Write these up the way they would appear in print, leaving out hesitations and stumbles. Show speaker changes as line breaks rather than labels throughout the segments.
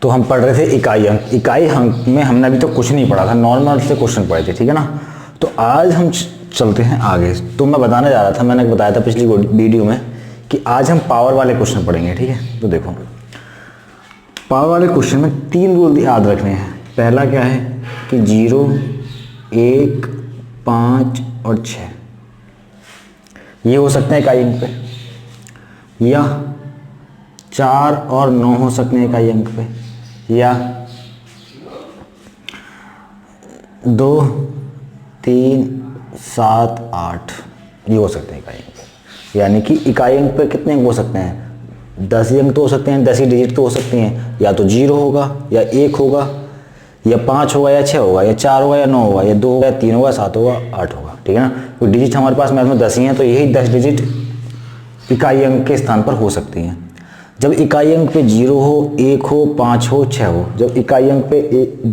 तो हम पढ़ रहे थे इकाई अंक। इकाई अंक में हमने अभी तो कुछ नहीं पढ़ा था, नॉर्मल से क्वेश्चन पढ़े थे, ठीक है ना। तो आज हम चलते हैं आगे। तो मैं बताने जा रहा था, मैंने बताया था पिछली वीडियो में कि आज हम पावर वाले क्वेश्चन पढ़ेंगे, ठीक है। तो देखो पावर वाले क्वेश्चन में 3 रूल याद रखने हैं। पहला क्या है कि 0, 1, 5 और 6 ये हो सकते हैं इकाई अंक पे, या 4 और 9 हो सकते हैं इकाई अंक पे, या 2, 3, 7, 8 ये हो सकते हैं इकाई अंक पे। यानी कि इकाई अंक पे कितने अंक हो सकते हैं? 10 ही अंक तो हो सकते हैं, 10 ही डिजिट तो हो सकती हैं। या तो 0 होगा, या 1 होगा, या 5 होगा, या 6 होगा, या 4 होगा, या 9 होगा, या 2 होगा, या 3 होगा, 7 होगा, 8 होगा, ठीक है ना। तो डिजिट हमारे पास मैथ में 10 ही हैं, तो यही 10 डिजिट इकाई अंक के स्थान पर हो सकती हैं। जब इकाई अंक पे 0 हो, 1 हो, 5 हो, 6 हो, जब इकाई अंक पे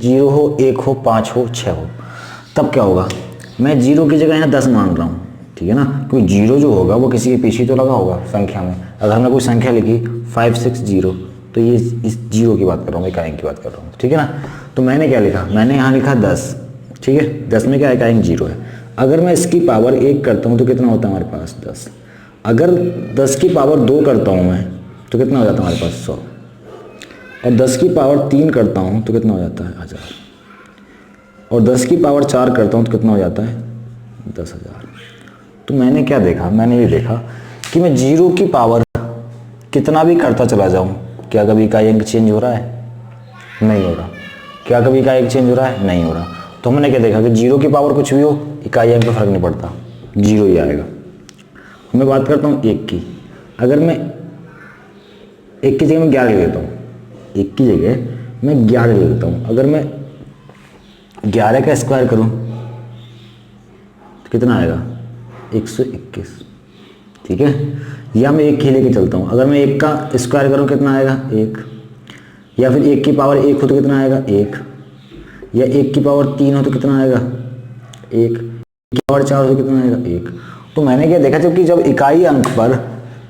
0 हो, 1 हो, 5 हो, 6 हो, तब क्या होगा? मैं 0 की जगह यहाँ 10 मान रहा हूँ, ठीक है ना, क्योंकि 0 जो होगा वो किसी के पीछे तो लगा होगा संख्या में। अगर हमने कोई संख्या लिखी 5, 6, 0, तो ये इस 0 की बात कर रहा हूँ, इकाई अंक की बात कर रहा हूँ, ठीक है ना। तो मैंने क्या लिखा? मैंने यहाँ लिखा 10, ठीक है। 10 में क्या इकाई अंक 0 है। अगर मैं इसकी पावर 1 करता हूँ तो कितना होता है हमारे पास? 10। अगर 10 की पावर 2 करता हूँ मैं तो कितना हो जाता है हमारे पास? 100। और 10 की पावर 3 करता हूँ तो कितना हो जाता है? 1000। और 10 की पावर 4 करता हूँ तो कितना हो जाता है? 10,000। तो मैंने क्या देखा? मैंने ये देखा कि मैं 0 की पावर कितना भी करता चला जाऊँ, क्या कभी इकाई अंक चेंज हो रहा है? नहीं हो रहा। क्या कभी इकाई अंक चेंज हो रहा है? नहीं हो रहा। तो हमने क्या देखा कि 0 की पावर कुछ भी हो, इकाई अंक में फर्क नहीं पड़ता, 0 ही आएगा। मैं बात करता हूँ 1 की। अगर मैं 1 की जगह मैं 11 ले लेता हूँ, 1 की जगह मैं 11 ले लेता हूँ। अगर मैं 11 का स्क्वायर करूँ तो कितना आएगा? 121, ठीक है। या मैं 1 ही लेके चलता हूँ। अगर मैं 1 का स्क्वायर करूँ कितना आएगा? 1। या फिर 1 की पावर 1 हो तो कितना आएगा? 1। या 1 की पावर 3 हो तो कितना आएगा? 1 की पावर 4 हो तो कितना आएगा? 1। तो मैंने क्या देखा, जबकि जब इकाई अंक पर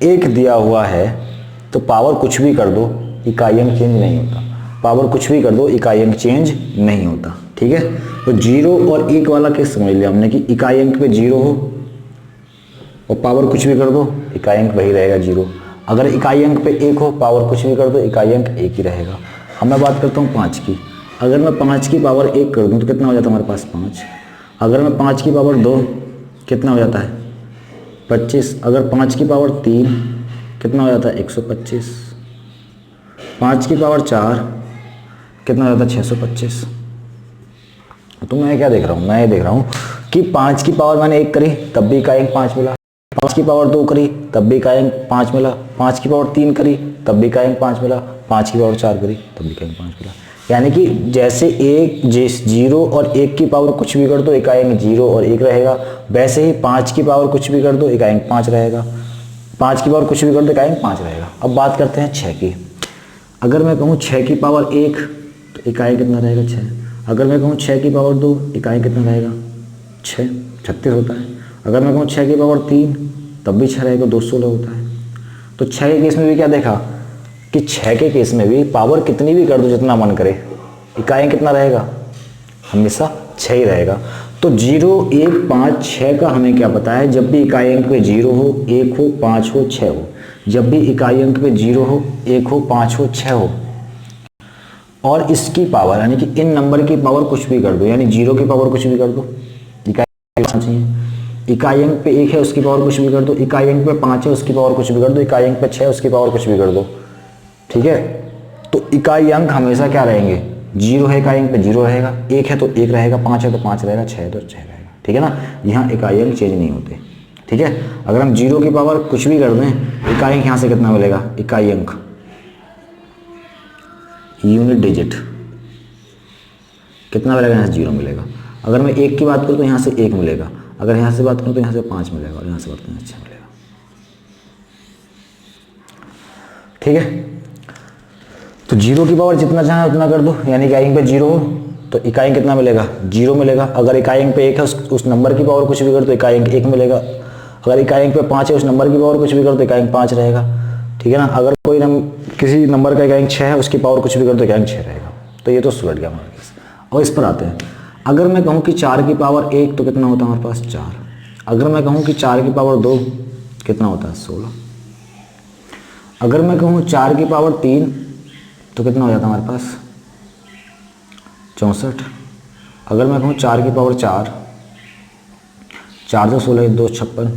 1 दिया हुआ है तो पावर कुछ भी कर दो, इकाई अंक चेंज नहीं होता। पावर कुछ भी कर दो, इकाई अंक चेंज नहीं होता, ठीक है। तो 0 और 1 वाला केस समझ लिया हमने कि इकाई अंक पे 0 हो और पावर कुछ भी कर दो, इकाई अंक वही रहेगा 0। अगर इकाई अंक पे 1 हो, पावर कुछ भी कर दो, इकाई अंक 1 ही रहेगा। अब मैं बात करता हूँ 5 की। अगर मैं 5 की पावर 1 कर दूँ तो कितना हो जाता है हमारे पास? 5। अगर मैं 5 की पावर 2 कितना हो जाता है? 25। अगर 5 की पावर 3 कितना हो जाता है? 125। 5 की पावर 4 कितना हो जाता है? 625। तो मैं क्या देख रहा हूँ? मैं ये देख रहा हूँ कि 5 की पावर मैंने 1 करी तब भी इकाई अंक 5 मिला, 5 की पावर 2 करी तब भी इकाई अंक 5 मिला, 5 की पावर 3 करी तब भी इकाई अंक 5 मिला, 5 की पावर 4 करी तब भी इकाई अंक 5 मिला। यानी कि जैसे 0 और 1 की पावर कुछ भी कर दो, इकाई अंक 0 और 1 रहेगा, वैसे ही 5 की पावर कुछ भी कर दो, इकाई अंक 5 रहेगा। 5 की पावर कुछ भी कर दो, इकाई अंक 5 रहेगा। अब बात करते हैं 6 की। अगर मैं कहूँ 6 की पावर 1 तो इकाई कितना रहेगा? 6। अगर मैं कहूँ 6 की पावर 2 इकाई कितना रहेगा? 6, 36 होता है। अगर मैं कहूँ 6 की पावर 3 तब भी 6 रहेगा, 216 होता है। तो 6 के केस में भी क्या देखा कि 6 के केस में भी पावर कितनी भी कर दो, जितना मन करे, इकाई कितना रहेगा? हमेशा 6 ही रहेगा। तो 0, 1, 5, 6 का हमें क्या पता है? जब भी इकाई अंक पे 0 हो, 1 हो, 5 हो, 6 हो, जब भी इकाई अंक पे 0 हो, 1 हो, 5 हो, 6 हो और इसकी पावर यानी कि इन नंबर की पावर कुछ भी कर दो, यानी 0 की पावर कुछ भी कर दो, इकाई चाहिए। इकाई अंक पे 1 है उसकी पावर कुछ भी कर दो, इकाई अंक पे 5 है उसकी पावर कुछ भी कर दो, इकाई अंक पे 6 है उसकी पावर कुछ भी कर दो, ठीक है। तो इकाई अंक हमेशा क्या रहेंगे? 0 है इकाई अंक पे 0 रहेगा, 1 है तो 1 रहेगा, 5 है तो 5 रहेगा, 6 है तो 6 रहेगा, ठीक है ना। यहाँ इकाई अंक चेंज नहीं होते, ठीक है। अगर हम 0 की पावर कुछ भी कर दें, इकाई अंक यहाँ से कितना मिलेगा? इकाई अंक यूनिट डिजिट कितना मिलेगा? यहाँ से 0 मिलेगा। अगर मैं 1 की बात करूँ तो यहाँ से 1 मिलेगा, अगर यहाँ से बात करूँ तो यहाँ से 5 मिलेगा, और यहाँ से बात करूँ 6 मिलेगा, ठीक है। तो 0 की पावर जितना चाहे उतना कर दो, यानी इकाई अंक पे 0 हो तो इकाई अंक कितना मिलेगा? 0 मिलेगा। अगर इकाई अंक पे 1 है उस नंबर की पावर कुछ भी कर तो इकाई अंक 1 मिलेगा। अगर इकाई अंक पे 5 है उस नंबर की पावर कुछ भी कर तो इकाई अंक 5 रहेगा, ठीक ठीक है ना। अगर कोई किसी नंबर का इकाई अंक 6 है, उसकी पावर कुछ भी कर तो इकाई अंक 6 रहेगा। तो ये तो सुलट गया हमारा केस। और इस पर आते हैं, अगर मैं कहूँ कि 4 की पावर 1 तो कितना होता है हमारे पास 4। अगर मैं कहूँ कि 4 की पावर 2 कितना होता है 16। अगर मैं कहूँ 4 की पावर 3 तो कितना हो जाता है हमारे पास 64। अगर मैं कहूँ 4 की पावर 4, 4 से 16 2 56,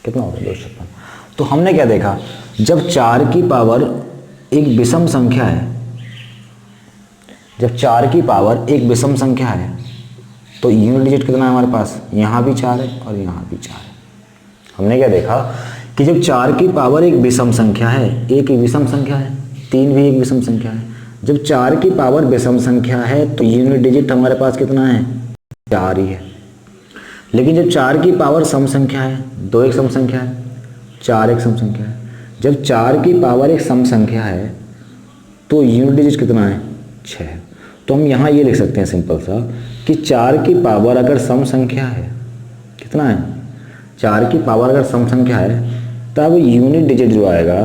कितना होगा 256। तो हमने क्या देखा, जब 4 की पावर एक विषम संख्या है, जब 4 की पावर एक विषम संख्या है तो यूनिट डिजिट कितना है हमारे पास, यहाँ भी 4 है और यहाँ भी 4 है। हमने क्या देखा कि जब 4 की पावर एक विषम संख्या है, एक विषम संख्या है, 3 भी एक विषम संख्या है, जब 4 की पावर विषम संख्या है तो यूनिट डिजिट हमारे पास कितना है 4 ही है। लेकिन जब 4 की पावर सम संख्या है, 2 एक सम संख्या है, 4 एक सम संख्या है, जब 4 की पावर एक सम संख्या है तो यूनिट डिजिट कितना है 6 है। तो हम यहाँ ये लिख सकते हैं सिंपल सा कि 4 की पावर अगर सम संख्या है, कितना है 4 की पावर अगर सम संख्या है, तब यूनिट डिजिट जो आएगा,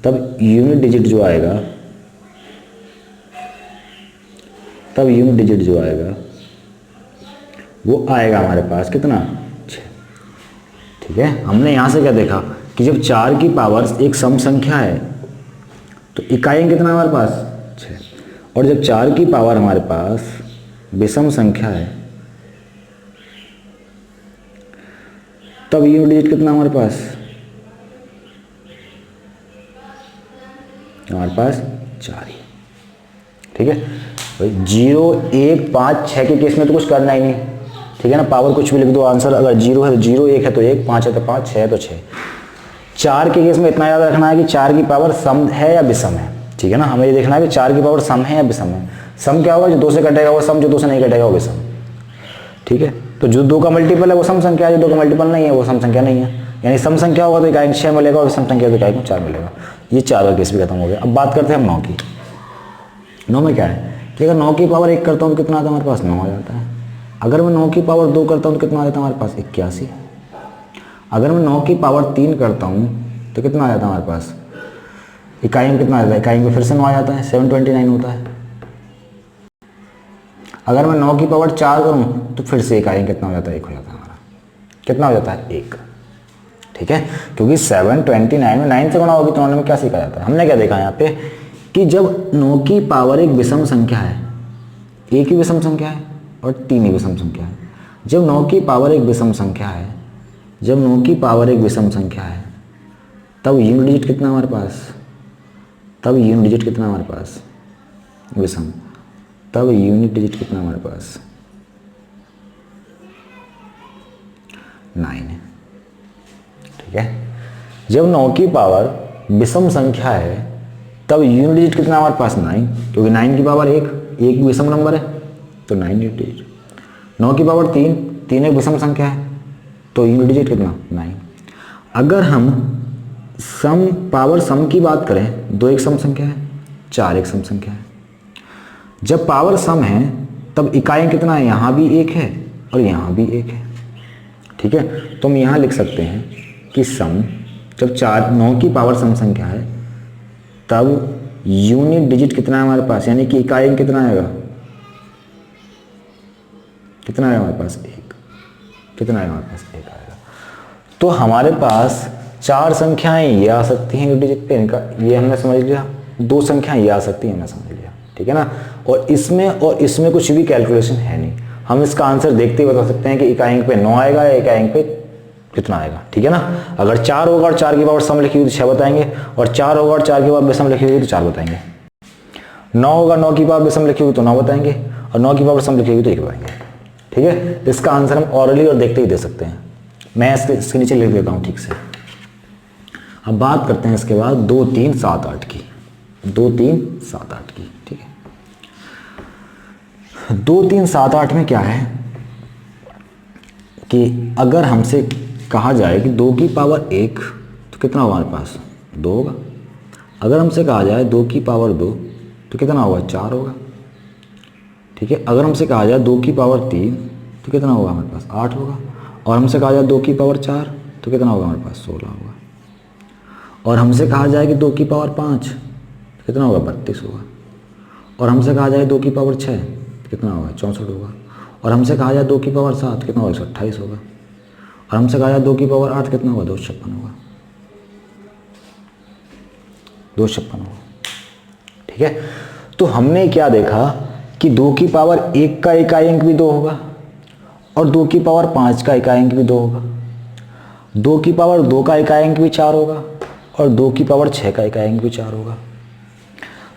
तब यूनिट डिजिट जो आएगा वो आएगा हमारे पास कितना 6। ठीक है, हमने यहाँ से क्या देखा कि जब 4 की पावर एक सम संख्या है तो इकाई अंक कितना हमारे पास 6, और जब 4 की पावर हमारे पास विषम संख्या है तब यूनिट डिजिट कितना हमारे पास 4 ही। ठीक है भाई, 0 1 5 6 के केस में तो कुछ करना ही नहीं, ठीक है ना। पावर कुछ भी लिख दो, आंसर अगर 0 है तो 0, 1 है तो 1, 5 है तो 5, 6 है तो 6। 4 के केस में इतना याद रखना है कि 4 की पावर सम है या विषम है, ठीक है ना। हमें ये देखना है कि 4 की पावर सम है या विषम है। सम क्या होगा, जो 2 से कटेगा वो सम, जो 2 से नहीं कटेगा वो विषम। ठीक है, तो जो 2 का मल्टीपल है वो सम संख्या है, जो 2 का मल्टीपल नहीं है वो सम संख्या नहीं है। यानी सम संख्या होगा तो इकाई अंक 6 मिलेगा और विषम संख्या तो इकाई अंक 4 मिलेगा। ये 4 का केस भी खत्म हो गया। अब बात करते हैं हम 9 की। 9 में क्या है कि अगर 9 की पावर 1 करता हूँ तो कितना आता है हमारे पास 9 आ जाता है। अगर मैं 9 की पावर 2 करता हूँ तो कितना आ जाता है हमारे पास 81। अगर मैं 9 की पावर 3 करता हूँ तो कितना आ जाता है हमारे पास, इकाई में कितना आ जाता है, इकाई में फिर से 9 आ जाता है, 729 होता है। अगर मैं 9 की पावर 4 करूँ तो फिर से इकाई में कितना हो जाता है 1 हो जाता है हमारा, कितना हो जाता है 1। ठीक है, क्योंकि 729 में 9 से गुणा होगी तो 9 में क्या सीखा जाता है। हमने क्या देखा यहाँ पे कि जब 9 की पावर एक विषम संख्या है, एक ही विषम संख्या है और 3 ही विषम संख्या है। जब 9 की पावर एक विषम संख्या है, जब 9 की पावर एक विषम संख्या है तब यूनिट डिजिट कितना हमारे पास, तब यूनिट डिजिट कितना हमारे पास विषम, तब यूनिट डिजिट कितना हमारे पास 9 है। ठीक है, जब 9 की पावर विषम संख्या है तब यूनिट डिजिट कितना हमारे पास 9, क्योंकि 9 की पावर एक विषम नंबर है तो 9 यूनिट डिजिट। 9 की पावर 3 एक विषम संख्या है तो यूनिट डिजिट कितना 9। अगर हम सम पावर सम की बात करें, 2 एक सम संख्या है, 4 एक सम संख्या है। जब पावर सम है तब इकाई कितना है, यहाँ भी 1 है और यहाँ भी 1 है। ठीक है, तो हम यहाँ लिख सकते हैं कि सम, जब 9 की पावर सम संख्या है तब यूनिट डिजिट कितना है हमारे पास, यानी कि इकाई अंक कितना आएगा, कितना आएगा हमारे पास 1, कितना आएगा हमारे पास 1 आएगा। तो हमारे पास 4 संख्याएं ये आ सकती हैं यूनिट डिजिट पे, इनका ये हमने समझ लिया। 2 संख्याएं ये आ सकती हैं, हमने समझ लिया। ठीक है ना, और इसमें कुछ भी कैलकुलेशन है नहीं। हम इसका आंसर देखते ही बता सकते हैं कि इकाई अंक पे 9 आएगा या इकाई अंक पे कितना आएगा। ठीक है ना, अगर 4 होगा और 4 की पावर सम लिखी हुई तो 6 बताएंगे, और 4 होगा और 4 की पावर विषम लिखी हुई तो 4 बताएंगे। 9 होगा, 9 की पावर विषम लिखी हुई तो 9 बताएंगे, और 9 की पावर सम लिखी हुई तो 1 बताएंगे। ठीक है, इसका आंसर हम ऑरली और देखते ही दे सकते हैं। मैं इसके नीचे लिख देता हूँ ठीक से। अब बात करते हैं इसके बाद 2 3 7 8 की, 2 3 7 8 की। ठीक है, 2 3 7 8 में क्या है कि अगर हमसे कहा जाए कि 2 की पावर 1 तो कितना होगा हमारे पास 2 होगा। अगर हमसे कहा जाए 2 की पावर 2 तो कितना होगा 4 होगा। ठीक है, अगर हमसे कहा जाए 2 की पावर 3 तो कितना होगा हमारे पास 8 होगा, और हमसे कहा जाए 2 की पावर 4 तो कितना होगा हमारे पास 16 होगा। और हमसे कहा जाए कि 2 की पावर 5 कितना होगा, 32 होगा। और हमसे कहा जाए 2 की पावर 6 कितना होगा, 64 होगा। और हमसे कहा जाए 2 की पावर 7 कितना होगा, 128 होगा। और हमसे कहा जाए 2 की पावर 8 कितना होगा, 256 होगा, 256 होगा। ठीक है, तो हमने क्या देखा कि 2 की पावर 1 का इकाई अंक भी 2 होगा और 2 की पावर 5 का इकाई अंक भी 2 होगा। 2 की पावर 2 का इकाई अंक भी 4 होगा और 2 की पावर 6 का इकाई अंक भी 4 होगा।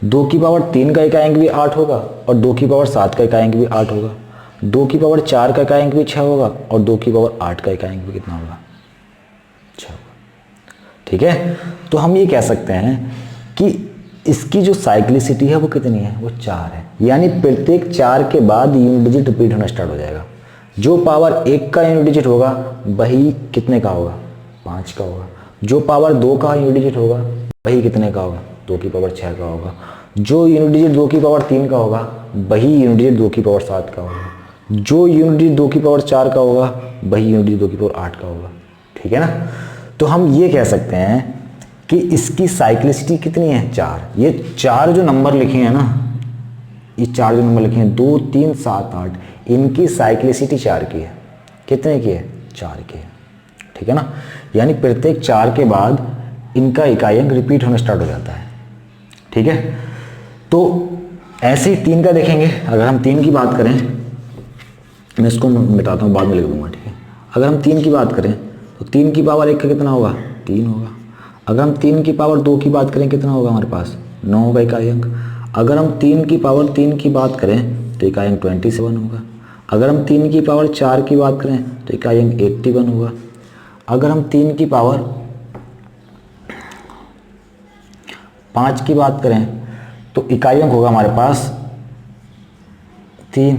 2 की पावर 3 का इकाई अंक भी 8 होगा और 2 की पावर 7 का इकाई अंक भी 8 होगा। 2 की पावर 4 का इकाई अंक भी 6 होगा और 2 की पावर 8 का इकाई अंक भी कितना होगा, 6 होगा। ठीक है, तो हम ये कह सकते हैं कि इसकी जो साइक्लिसिटी है वो कितनी है, वो 4 है। यानी प्रत्येक 4 के बाद यूनिट डिजिट रिपीट होना स्टार्ट हो जाएगा। जो पावर 1 का यूनिट डिजिट होगा वही कितने का होगा, 5 का होगा। जो पावर 2 का यूनिट डिजिट होगा वही कितने का होगा, 2 की पावर 6 का होगा। जो यूनिट डिजिट 2 की पावर 3 का होगा वही यूनिट डिजिट 2 की पावर 7 का होगा। जो यूनिट डिजिट 2 की पावर 4 का होगा वही यूनिट डिजिट 2 की पावर 8 का होगा। ठीक है ना, तो हम ये कह सकते हैं कि इसकी साइक्लिसिटी कितनी है, 4। ये 4 जो नंबर लिखे हैं ना, ये 4 जो नंबर लिखे हैं 2, 3, 7, 8, इनकी साइक्लिसिटी 4 की है। कितने की है, 4 की है। ठीक है ना, यानी प्रत्येक 4 के बाद इनका इकाई अंक रिपीट होना स्टार्ट हो जाता है। ठीक है, तो ऐसे ही 3 का देखेंगे। अगर हम 3 की बात करें, मैं इसको मिटाता हूँ, बाद में लिख दूंगा। ठीक है, अगर हम 3 की बात करें तो 3 की पावर 1 का कितना होगा, 3 होगा। अगर हम 3 की पावर 2 की बात करें कितना होगा हमारे पास, 9 होगा इकाई अंक। अगर हम 3 की पावर 3 की बात करें तो इकाई अंक 27 होगा। अगर हम 3 की पावर 4 की बात करें तो इकाई अंक 81 होगा। अगर हम 3 की पावर 5 की बात करें तो इकाई अंक होगा हमारे पास 3।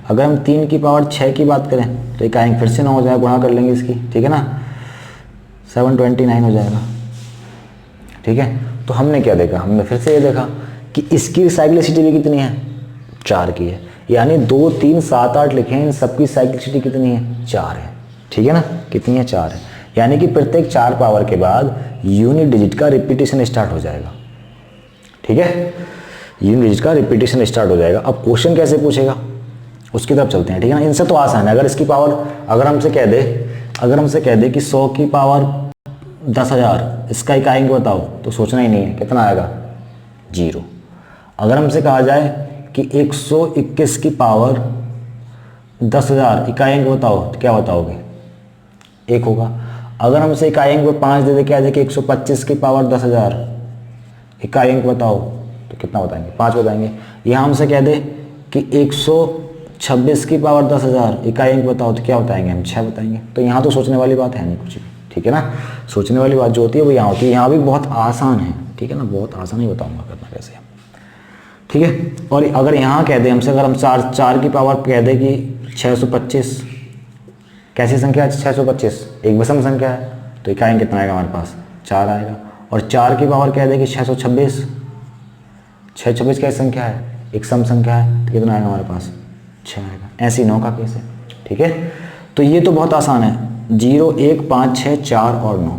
अगर हम 3 की पावर 6 की बात करें तो इकाई अंक फिर से 9 हो जाएगा, गुणा कर लेंगे इसकी। ठीक है ना, 729 हो जाएगा। ठीक है, तो हमने क्या देखा, हमने फिर से ये देखा कि इसकी साइक्लिसिटी भी कितनी है, 4 की है। यानी 2, 3, 7, 8 लिखे हैं, इन सबकी साइक्लिसिटी कितनी है, 4 है। ठीक है ना, कितनी है, 4 है। यानी कि प्रत्येक 4 पावर के बाद यूनिट डिजिट का रिपीटेशन स्टार्ट हो जाएगा। ठीक है, यूनिट डिजिट का रिपीटेशन स्टार्ट हो जाएगा। अब क्वेश्चन कैसे पूछेगा उसकी तरफ चलते हैं। ठीक है ना, इनसे तो आसान है। अगर इसकी पावर, अगर हमसे कह दे कि 100 की पावर 10,000 इसका इकाई अंक बताओ, तो सोचना ही नहीं है, कितना आएगा, 0। अगर हमसे कहा जाए कि 121 की पावर 10,000 इकाई अंक बताओ, तो क्या बताओगे, 1 होगा। अगर हमसे इकाई अंक में 5 दे दे, क्या दे कि 125 की पावर 10,000 इकाई अंक बताओ, तो कितना बताएंगे, 5 बताएंगे। यहाँ हमसे कह दे कि 126 की पावर 10,000 इकाई अंक बताओ, तो क्या बताएंगे, हम 6 बताएंगे। तो यहाँ तो सोचने वाली बात है नहीं कुछ भी। ठीक है ना, सोचने वाली बात जो होती है वो यहाँ होती है। यहाँ भी बहुत आसान है। ठीक है ना, बहुत आसान ही बताऊंगा करना कैसे। ठीक है, और अगर यहाँ कह दे हमसे, अगर हम 4 की पावर कह दे कि 625, कैसी संख्या है 625, एक विषम संख्या है, तो इकाई अंक कितना आएगा हमारे पास, 4 आएगा। और 4 की पावर कह दे कि 626, 626 कैसी संख्या है, एक सम संख्या है, तो कितना आएगा हमारे पास, 6 आएगा। ऐसी 9 का केस है। ठीक है, तो ये तो बहुत आसान है, 0, 1, 5, 6, 4 और 9,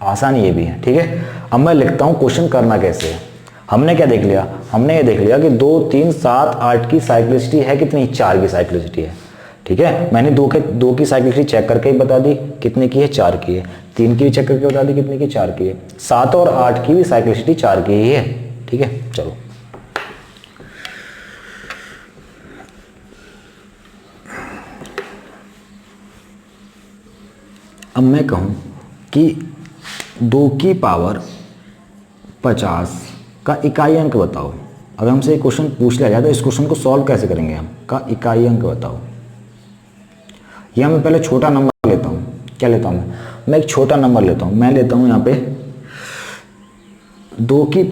आसान ये भी है। ठीक है, अब मैं लिखता हूँ क्वेश्चन करना कैसे है। हमने क्या देख लिया, हमने ये देख लिया कि 2, 3, 7, 8 की साइक्लिसिटी है कितनी, 4 की साइक्लिसिटी है। ठीक है, मैंने 2 की साइक्लिसिटी चेक करके ही बता दी कितने की है, 4 की है। 3 की भी चेक करके बता दी कितने की, 4 की है। 7 और 8 की भी साइक्लिसिटी 4 की ही है। ठीक है, चलो अब मैं कहूँ कि 2 की पावर 50 का इकाई अंक बताओ। अगर हमसे एक क्वेश्चन पूछ लिया जाए तो इस क्वेश्चन को सॉल्व कैसे करेंगे हम, का इकाई अंक बताओ। यहाँ मैं पहले छोटा नंबर लेता हूँ, क्या लेता हूँ मैं एक छोटा नंबर लेता हूँ। मैं लेता हूँ यहाँ पे 2 की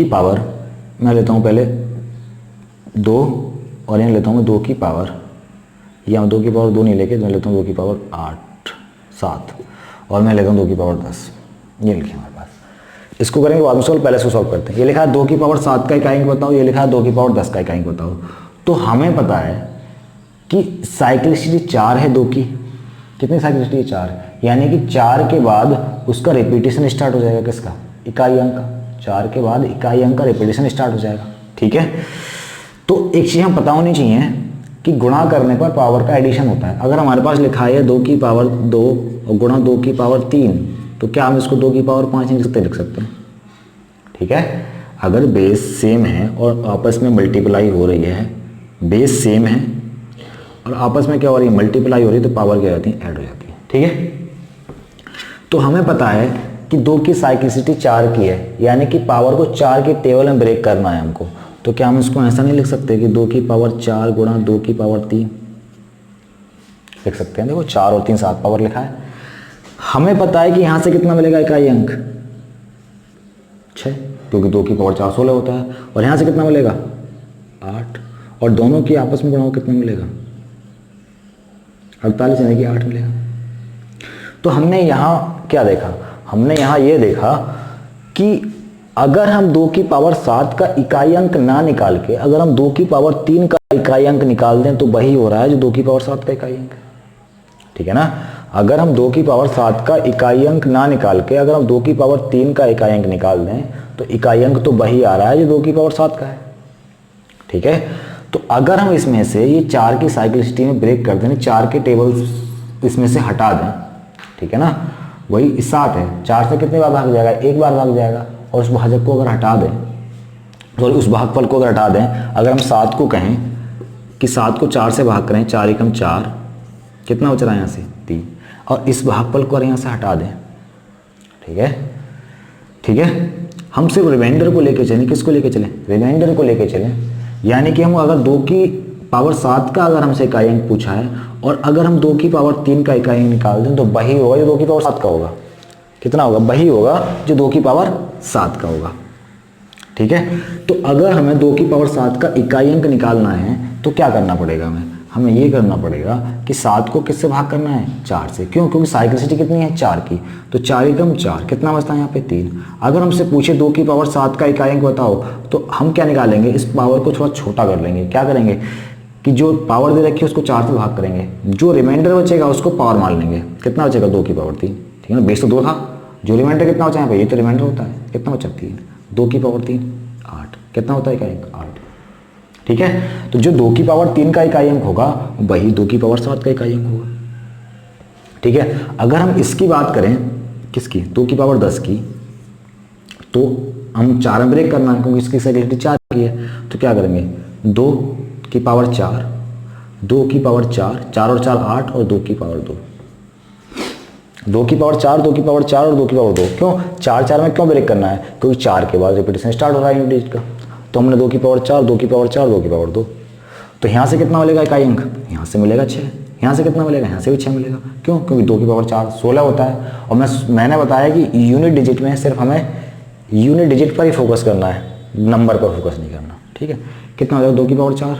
पावर मैं लेता हूँ पहले 2, और यहाँ लेता हूँ मैं 2 की पावर, यहाँ 2 की पावर 2 नहीं लेके मैं लेता हूँ 2 की पावर 8, 7, और मैं लेता हूँ 2 की पावर 10। ये लिखे हमारे पास, इसको करेंगे बाद में सॉल्व, पहले इसको सॉल्व करते हैं। ये लिखा है 2 की पावर 7 का इकाई अंक बताओ, ये लिखा है 2 की पावर 10 का इकाई अंक बताओ। तो हमें पता है कि साइक्लिसिटी 4 है 2 की। कितनी साइक्लिसिटी है? 4। यानी कि 4 के बाद उसका रिपीटेशन स्टार्ट हो जाएगा, किसका? इकाई अंक का। 4 के बाद इकाई अंक का रिपीटेशन स्टार्ट हो जाएगा, ठीक है। तो एक चीज़ हम पता होनी चाहिए कि गुणा करने पर पावर का एडिशन होता है। अगर हमारे पास लिखा है 2 की पावर 2 और गुणा 2 की पावर 3, तो क्या हम इसको 2 की पावर 5 नहीं लिख सकते हैं? ठीक है। अगर बेस सेम है और आपस में मल्टीप्लाई हो रही है, बेस सेम है और आपस में क्या हो रही है? मल्टीप्लाई हो रही है, तो पावर क्या हो जाती है? ऐड हो जाती है, ठीक है। तो हमें पता है कि 2 की साइक्लिसिटी 4 की है, यानी कि पावर को 4 के टेबल में ब्रेक करना है हमको। तो क्या हम इसको ऐसा नहीं लिख सकते कि 2 की पावर 4 गुणा 2 की पावर 3 लिख सकते हैं? देखो 4 और 3 7 पावर लिखा है। हमें पता है कि यहां से कितना मिलेगा इकाई अंक? 6, क्योंकि 2 की पावर 4 16 होता है। और यहां से कितना मिलेगा? 8। और दोनों की आपस में गुणा कितना मिलेगा? 48, यानी कि 8 मिलेगा। तो हमने यहां क्या देखा? हमने यहां ये देखा कि अगर हम 2 की पावर 7 का इकाई अंक ना निकाल के अगर हम 2 की पावर 3 का इकाई अंक निकाल दें, तो वही हो रहा है जो 2 की पावर 7 का इकाई अंक है, ठीक है ना। अगर हम 2 की पावर 7 का इकाई अंक ना निकाल के अगर हम 2 की पावर 3 का इकाई अंक निकाल दें, तो इकाई अंक तो वही आ रहा है जो 2 की पावर 7 का है, ठीक है। तो अगर हम इसमें से ये 4 की साइक्लिसिटी में ब्रेक कर दें, 4 के टेबल्स इसमें से हटा दें, ठीक है ना, वही 7 है, 4 से कितनी बार भाग जाएगा? 1 बार भाग जाएगा। और उस भाजक को अगर हटा दें, तो उस भागफल को अगर हटा दें, अगर हम 7 को कहें कि 7 को 4 से भाग करें, 4 एकम 4, कितना बच रहा है यहाँ से? 3। और इस भागफल को अगर यहाँ से हटा दें, ठीक है, ठीक है, हम सिर्फ रिमाइंडर को लेके चलें। किसको लेके चलें? रिमाइंडर को लेके चलें। यानी कि हम अगर 2 की पावर 7 का अगर हमसे इकाई अंक पूछा है और अगर हम 2 की पावर 3 का इकाई अंक निकाल दें, तो वही होगा जो 2 की पावर 7 का होगा। कितना होगा? वही होगा जो 2 की पावर 7 का होगा, ठीक है। तो अगर हमें 2 की पावर 7 का इकाई अंक निकालना है, तो क्या करना पड़ेगा? हमें ये करना पड़ेगा कि 7 को किससे भाग करना है? 4 से। क्यों? क्योंकि साइक्लिसिटी कितनी है? 4 की। तो 4 एकम 4, कितना बचता है यहाँ पे? 3। अगर हमसे पूछे 2 की पावर 7 का इकाई अंक बताओ, तो हम क्या निकालेंगे? इस पावर को थोड़ा छोटा कर लेंगे। क्या करेंगे कि जो पावर दे रखी है उसको 4 से भाग करेंगे, जो रिमाइंडर बचेगा उसको पावर मान लेंगे। कितना बचेगा? 2 की पावर 3, ठीक है ना। बेस तो 2 था, जो रिमाइंडर कितना बचा यहाँ पे? ये तो रिमाइंडर होता है। कितना बचा? 3। 2 की पावर 3 8। कितना होता है इकाई अंक? 8, ठीक है। तो जो 2 की पावर 3 का इकाई अंक होगा वही 2 की पावर 7 का इकाई अंक होगा, ठीक है। अगर हम इसकी बात करें, किसकी? 2 की पावर 10 की, तो हम 4 में ब्रेक करना है क्योंकि इसकी साइक्लिसिटी 4 की है। तो क्या करेंगे? 2 की पावर 4, 2 की पावर 4, 4 और 4 8 और 2 की पावर 2, 2 की पावर 4, 2 की पावर 4 और 2 की पावर 2। क्यों 4 4 में क्यों ब्रेक करना है? क्योंकि 4 के बाद रिपीटेशन स्टार्ट हो रहा है यूनिट डिजिट का। तो हमने 2 की पावर 4, 2 की पावर 4, 2 की पावर 2। तो यहाँ से कितना मिलेगा इकाई अंक? यहाँ से मिलेगा 6। यहाँ से कितना मिलेगा? यहाँ से भी 6 मिलेगा। क्यों? क्योंकि 2 की पावर 4 16 होता है। और मैंने बताया कि यूनिट डिजिट में सिर्फ हमें यूनिट डिजिट पर ही फोकस करना है, नंबर पर फोकस नहीं करना, ठीक है। कितना हो जाएगा? 2 की पावर 4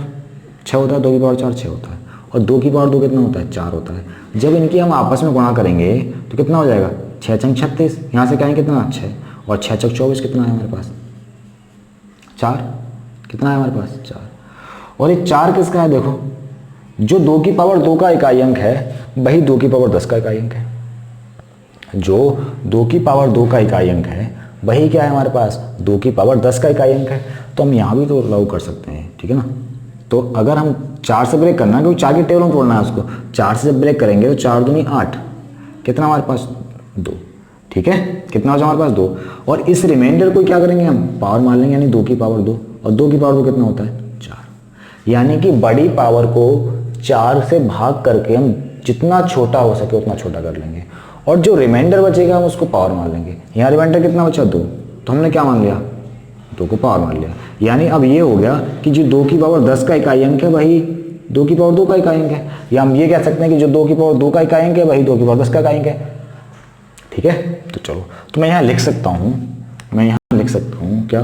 6 होता है, 2 की पावर 4 6 होता है, और 2 की पावर 2 कितना होता है? 4 होता है। जब इनकी हम आपस में गुणा करेंगे तो कितना हो जाएगा? 6 छंग 36, यहाँ से कहेंगे कितना? 6, और 6 छक 24, कितना है हमारे पास? 4। कितना है हमारे पास? 4। और ये 4 किसका है? देखो, जो 2 की पावर 2 का इकाई अंक है वही 2 की पावर 10 का इकाई अंक है। जो 2 की पावर 2 का इकाई अंक है वही क्या है हमारे पास? 2 की पावर 10 का इकाई अंक है। तो हम यहाँ भी तो लागू कर सकते हैं, ठीक है ना। तो अगर हम 4 से ब्रेक करना है, क्योंकि 4 की टेबल में तोड़ना है उसको, 4 से जब ब्रेक करेंगे तो 4 दूनी 8, कितना हमारे पास? 2, ठीक है। कितना हो जाए हमारे पास? 2। और इस रिमाइंडर को क्या करेंगे? हम पावर मान लेंगे, यानी 2 की पावर 2, और 2 की पावर 2 कितना होता है? 4। यानी कि बड़ी पावर को 4 से भाग करके हम जितना छोटा हो सके उतना छोटा कर लेंगे, और जो रिमाइंडर बचेगा हम उसको पावर मान लेंगे। यहाँ रिमाइंडर कितना बचा? 2, तो हमने क्या मान लिया? 2 को पावर मान लिया। यानी अब ये हो गया कि जो 2 की पावर 10 का इकाई अंक है वही 2 की पावर 2 का इकाई अंक है, या हम ये कह सकते हैं कि जो 2 की पावर 2 का इकाई अंक है वही 2 की पावर 10 का इकाई अंक है, ठीक है। तो चलो, तो मैं यहाँ लिख सकता हूँ, क्या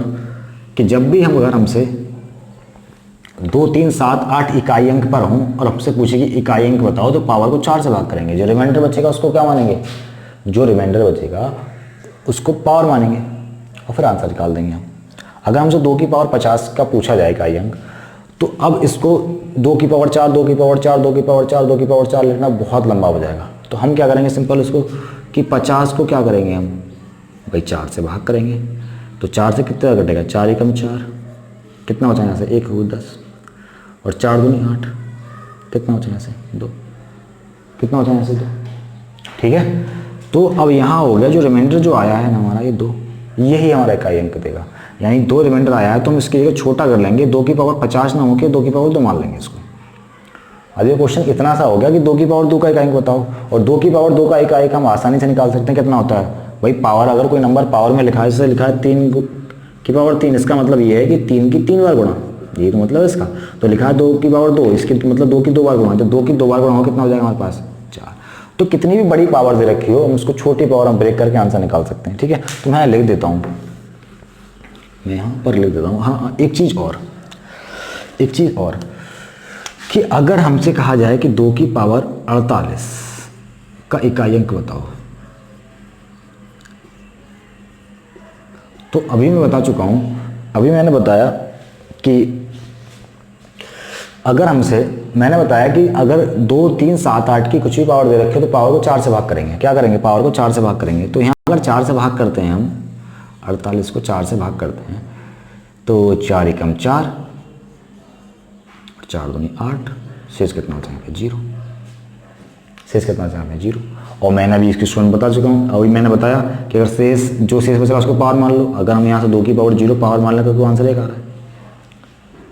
कि जब भी हम अगर हमसे 2 3 7 8 इकाई अंक पर हूँ और हमसे पूछे कि इकाई अंक बताओ, तो पावर को 4 से भाग करेंगे, जो रिमाइंडर बचेगा उसको क्या मानेंगे? जो रिमाइंडर बचेगा उसको पावर मानेंगे और फिर आंसर निकाल देंगे हम। अगर हमसे 2 की पावर 50 का पूछा जाए इकाई अंक, तो अब इसको 2 की पावर 4, 2 की पावर 4, 2 की पावर 4, 2 की पावर 4 लिखना बहुत लंबा हो जाएगा। तो हम क्या करेंगे सिंपल उसको कि 50 को क्या करेंगे हम भाई 4 से भाग करेंगे। तो 4 से कितना कटेगा, 4 एकम 4, कितना बचा यहाँ से 1 हो 10 और 4 दूनी 8, कितना बचा यहाँ से 2, कितना बचा यहाँ से 2। ठीक है, तो अब यहाँ हो गया जो रिमाइंडर जो आया है ना हमारा ये 2, यही हमारा इकाई अंक देगा। यानी 2 रिमाइंडर आया है तो हम इसकी जगह छोटा कर लेंगे, 2 की पावर 50 ना होके 2 की पावर 2 मान लेंगे इसको। अब ये क्वेश्चन इतना सा हो गया कि 2 की पावर 2 का इकाई अंक बताओ, और 2 की पावर 2 का इकाई अंक हम आसानी से निकाल सकते हैं। कितना होता है भाई, पावर अगर कोई नंबर पावर में लिखा है, जैसे लिखा है 3 की पावर 3, इसका मतलब ये है कि 3 की 3 बार गुणा, ये तो मतलब इसका। तो लिखा है 2 की पावर 2, इसके मतलब 2 की 2 बार गुणा, तो 2 की 2 बार गुणा हो कितना हो जाएगा हमारे पास 4। तो कितनी भी बड़ी पावर दे रखी हो हम उसको छोटी पावर हम ब्रेक करके आंसर निकाल सकते हैं। ठीक है, तो मैं लिख देता हूँ, मैं यहाँ पर लिख देता हूँ। हाँ, एक चीज़ और कि अगर हमसे कहा जाए कि 2 की पावर 48 का इकाई अंक बताओ, तो अभी मैं बता चुका हूँ, अभी मैंने बताया कि अगर मैंने बताया कि अगर 2, 3, 7, 8 की कुछ भी पावर दे रखी हो तो पावर को 4 से भाग करेंगे। क्या करेंगे, पावर को 4 से भाग करेंगे। तो यहाँ अगर 4 से भाग करते हैं हम 48 को 4 से भाग करते हैं तो 4 एकम 4 और 4 दूनी 8, शेष कितना हो जाएगा 0, शेष कितना हो जाएगा 0। और मैंने अभी इसकी स्टूडेंट बता चुका हूँ, अभी मैंने बताया कि अगर जो शेष बचेगा उसको पावर मान लो। अगर हम यहाँ से 2 की पावर 0 पावर मान लें तो आंसर 1 आ रहा है।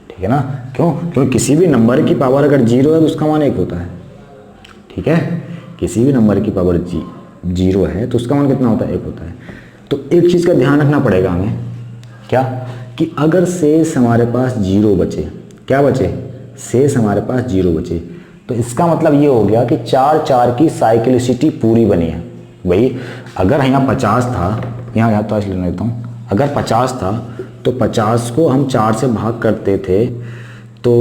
ठीक है ना, क्यों, क्योंकि किसी भी नंबर की पावर अगर 0 है तो उसका मान 1 होता है। ठीक है, किसी भी नंबर की पावर 0 है तो उसका मान कितना होता है 1 होता है। तो एक चीज़ का ध्यान रखना पड़ेगा हमें, क्या, कि अगर शेष हमारे पास 0 बचे, क्या बचे, शेष हमारे पास 0 बचे, तो इसका मतलब ये हो गया कि 4 की साइक्लिसिटी पूरी बनी है। भाई अगर यहाँ 50 था, यहाँ तो ऐसे लेने देता हूँ, अगर 50 था तो 50 को हम 4 से भाग करते थे तो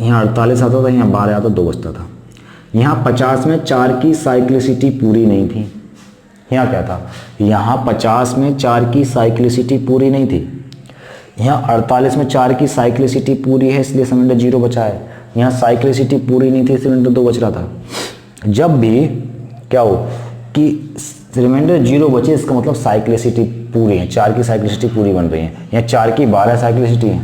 यहाँ 48 आता था, यहाँ 12 आता, 2 बचता था। यहाँ 50 में 4 की साइक्लिसिटी पूरी नहीं थी। यहाँ क्या था, यहाँ 50 में 4 की साइक्लिसिटी पूरी नहीं थी। यहाँ 48 में 4 की साइक्लिसिटी पूरी है, इसलिए सिलेंडर 0 बचा है। यहाँ साइक्लिसिटी पूरी नहीं थी, सिलेंडर 2 बच रहा था। जब भी क्या हो कि रिमाइंडर 0 बचे, इसका मतलब साइक्लिसिटी पूरी है, 4 की साइक्लिसिटी पूरी बन रही है। यहाँ 4 की 12 साइक्लिसिटी है।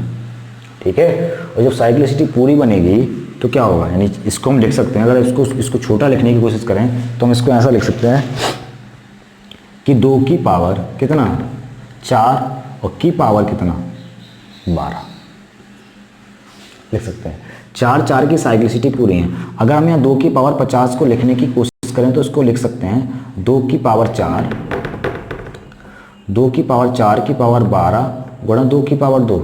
ठीक है, और जब साइक्लिसिटी पूरी बनेगी तो क्या होगा, यानी इसको हम लिख सकते हैं, अगर इसको छोटा लिखने की कोशिश करें तो हम इसको ऐसा लिख सकते हैं कि 2 की पावर कितना 4 और की पावर कितना 12 लिख सकते हैं। 4 की साइक्लिसिटी पूरी है। अगर हम यहाँ 2 की पावर 50 को लिखने की कोशिश करें तो इसको लिख सकते हैं 2 की पावर 4 की पावर 12 गुणा 2 की पावर 2।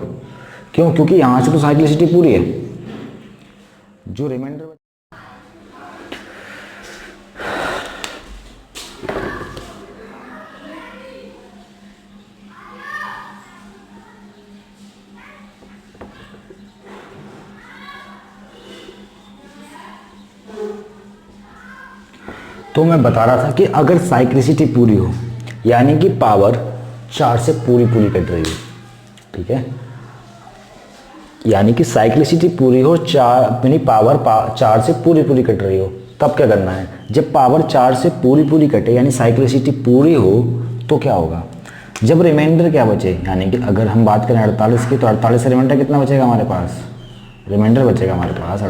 क्यों, क्योंकि यहाँ से तो साइक्लिसिटी पूरी है, जो रिमाइंडर तो मैं बता रहा था कि अगर साइक्लिसिटी पूरी हो, यानी कि पावर 4 से पूरी कट रही हो। ठीक है, यानी कि साइक्लिसिटी पूरी हो, 4 यानी पावर 4 से पूरी कट रही हो, तब क्या करना है, जब पावर 4 से पूरी कटे यानी साइक्लिसिटी पूरी हो तो क्या होगा, जब रिमाइंडर क्या बचे, यानी कि अगर हम बात करें 48 की तो 48 से रिमाइंडर कितना बचेगा हमारे पास, रिमाइंडर बचेगा हमारे पास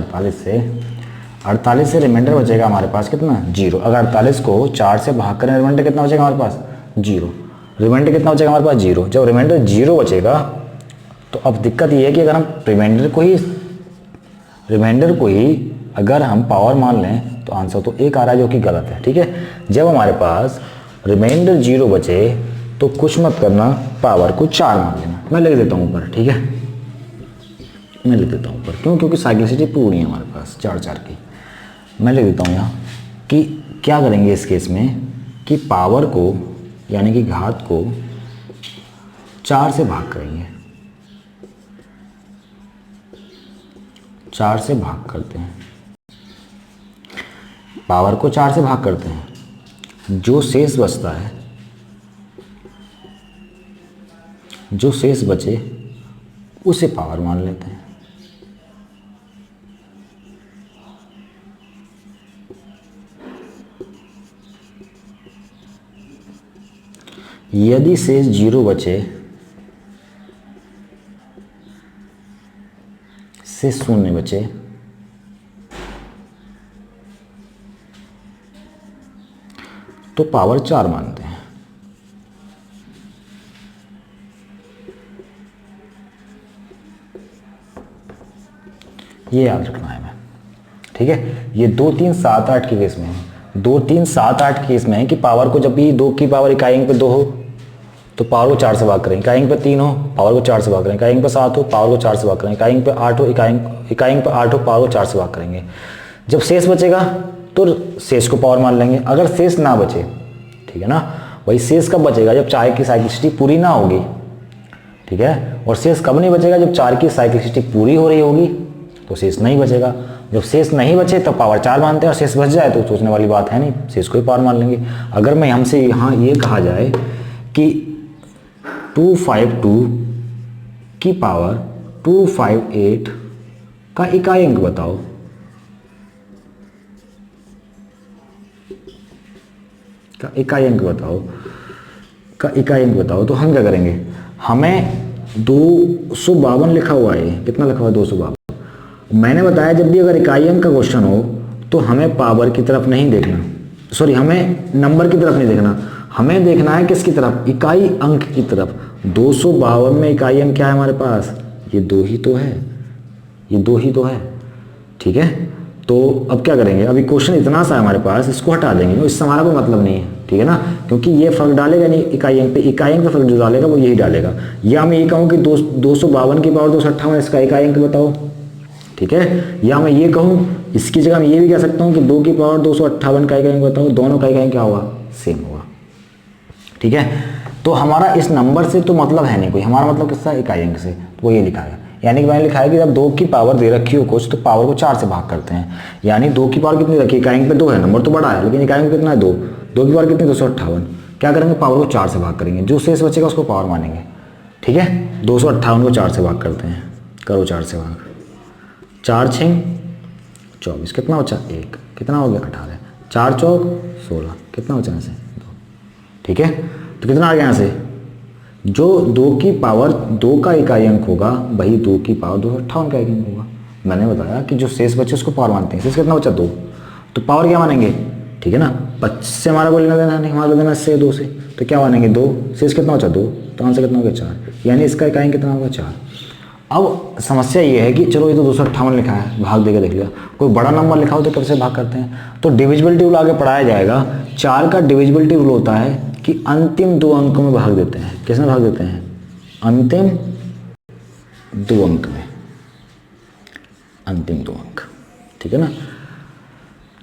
48 से रिमाइंडर बचेगा हमारे पास कितना 0। अगर 48 को 4 से भाग करें रिमाइंडर कितना बचेगा हमारे पास 0। रिमाइंडर कितना बचेगा हमारे पास 0। जब रिमाइंडर 0 बचेगा तो अब दिक्कत ये है कि अगर हम रिमाइंडर को ही अगर हम पावर मान लें तो आंसर तो 1 आ रहा है, जो कि गलत है। ठीक है, जब हमारे पास रिमाइंडर 0 बचे तो कुछ मत करना, पावर को 4 मान लेना। मैं लिख देता हूँ ऊपर, ठीक है, मैं लिख देता हूँ ऊपर, क्यों, क्योंकि साइक्लिसिटी पूरी है हमारे पास 4 की। मैं लिख देता हूँ यहाँ कि क्या करेंगे इस केस में कि पावर को यानी कि घात को 4 से भाग करेंगे, 4 से भाग करते हैं, पावर को 4 से भाग करते हैं, जो शेष बचता है, जो शेष बचे उसे पावर मान लेते हैं। यदि शेष 0 बचे, शेष 0 बचे, तो पावर 4 मानते हैं। ये याद रखना है हमें, ठीक है। ये 2, 3, 7, 8 के केस में है। 2, 3, 7, 8 के केस में है कि पावर को जब भी 2 की पावर इकाई अंक पे 2 हो तो पावर को 4 से भाग करें, इकाई अंक पे 3 हो पावर को 4 से भाग करें, इकाई अंक पे 7 हो पावर को 4 से भाग करें, इकाई अंक पे 8 हो, इकाई अंक पे 8 हो पावर को 4 से भाग करेंगे। जब शेष बचेगा तो शेष को पावर मान लेंगे। अगर शेष ना बचे, ठीक है ना, वही शेष कब बचेगा, जब 4 की साइक्लिसिटी पूरी ना होगी, ठीक है। और शेष कब नहीं बचेगा, जब 4 की साइक्लिसिटी पूरी हो रही होगी तो शेष नहीं बचेगा। जब शेष नहीं बचे तब पावर 4 मानते हैं, और शेष बच जाए तो सोचने वाली बात है नहीं, शेष को ही पावर मान लेंगे। अगर मैं हमसे यहाँ ये कहा जाए कि 252 की पावर 258 का इकाई अंक बताओ, इकाई अंक बताओ, तो हम क्या करेंगे, हमें 252 लिखा हुआ है, कितना लिखा हुआ है 252। मैंने बताया जब भी अगर इकाई अंक का क्वेश्चन हो तो हमें पावर की तरफ नहीं देखना, सॉरी हमें नंबर की तरफ नहीं देखना, हमें देखना है किसकी तरफ, इकाई अंक की तरफ। 252 में इकाई अंक क्या है हमारे पास, ये 2 ही तो है, ये 2 ही तो है, ठीक है। तो अब क्या करेंगे, अभी क्वेश्चन इतना सा है हमारे पास, इसको हटा देंगे, इससे हमारा कोई मतलब नहीं है, ठीक है ना, क्योंकि ये फर्क डालेगा नहीं इकाई अंक पे, इकाई अंक पे फर्क जो डालेगा वो यही डालेगा। या मैं ये कहूँ कि 252 की पावर 258, इसका इकाई अंक बताओ, ठीक है। या मैं ये कहूँ, इसकी जगह मैं ये भी कह सकता हूँ कि 2 की पावर 258 का इकाई अंक बताओ, दोनों का इकाई अंक क्या होगा, सेम होगा, ठीक है। तो हमारा इस नंबर से तो मतलब है नहीं कोई, हमारा मतलब किसका, इकाई अंक से, तो वो ये लिखा है। यानी कि मैंने लिखा है कि जब 2 की पावर दे रखी हो कुछ तो पावर को 4 से भाग करते हैं। यानी 2 की पावर कितनी रखी है, इकाई अंक पे 2 है, नंबर तो बड़ा है लेकिन इकाई अंक कितना है 2, 2 की पावर कितनी 258, क्या करेंगे पावर को 4 से भाग करेंगे, जो शेष बचेगा उसको पावर मानेंगे, ठीक है। 258 को 4 से भाग करते हैं, करो 4 से भाग, 4 6 24, कितना बचा 1, कितना हो गया 18, 4 चौक 16, कितना बचा यहाँ से 2, ठीक है। तो कितना आ गया यहाँ से, जो 2 की पावर 2 का इकाई अंक होगा वही 2 की पावर 258 का इकाई अंक होगा। मैंने बताया कि जो शेष बचे उसको पावर मानते हैं, शेष कितना बचा 2, तो पावर क्या मानेंगे, ठीक है ना। 25 से हमारा कोई लेना देना नहीं, हमारा लेना से 2 से, तो क्या मानेंगे 2, शेष कितना बचा 2, तो आंसर कितना हो गया 4, यानी इसका इकाई अंक कितना होगा 4। अब समस्या ये है कि चलो ये तो 258 लिखा है, भाग देके देख लिया, कोई बड़ा नंबर लिखा हो तो कैसे भाग करते हैं, तो डिविजिबिलिटी रूल आगे पढ़ाया जाएगा। 4 का डिविजिबिलिटी रूल होता है कि अंतिम 2 अंकों में भाग देते हैं, किसमें भाग देते हैं, अंतिम 2 अंक में, अंतिम 2 अंक, ठीक है ना।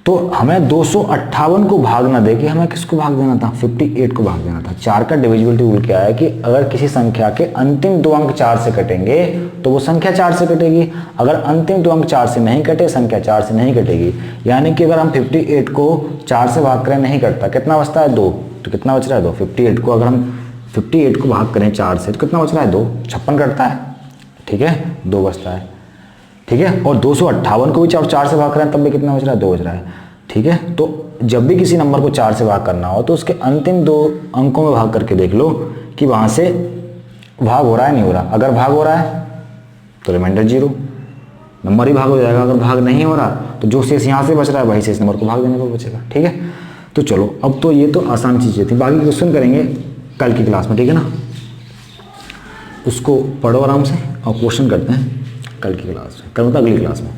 तो हमें 258 को भाग ना देके हमें किसको भाग देना था, 58 को भाग देना था। 4 का डिविजिबिलिटी रूल क्या है कि अगर किसी संख्या के अंतिम 2 अंक 4 से कटेंगे तो वो संख्या 4 से कटेगी, अगर अंतिम 2 अंक 4 से नहीं कटे संख्या 4 से नहीं कटेगी। यानी कि अगर हम 58 को 4 से भाग करें नहीं कटता, कितना बचता है 2, तो कितना बच रहा है 2। 58 को अगर हम 58 को भाग करें 4 से तो कितना बच रहा है 2, 56 कटता है, ठीक है, 2 बचता है, ठीक है। और 258 को भी 4 से भाग करें तब भी कितना बच रहा है 2 बच रहा है, ठीक है। तो जब भी किसी नंबर को 4 से भाग करना हो तो उसके अंतिम 2 अंकों में भाग करके देख लो कि वहां से भाग हो रहा है नहीं हो रहा। अगर भाग हो रहा है तो रिमाइंडर 0, नंबर ही भाग हो जाएगा। अगर भाग नहीं हो रहा तो जो शेष यहाँ से बच रहा है वही शेष नंबर को भाग देने पर बचेगा, ठीक है। तो चलो अब तो ये तो आसान चीज़ें थी, बाकी क्वेश्चन करेंगे कल की क्लास में, ठीक है ना। उसको पढ़ो आराम से और क्वेश्चन करते हैं कल की क्लास में, कल मतलब अगली क्लास में।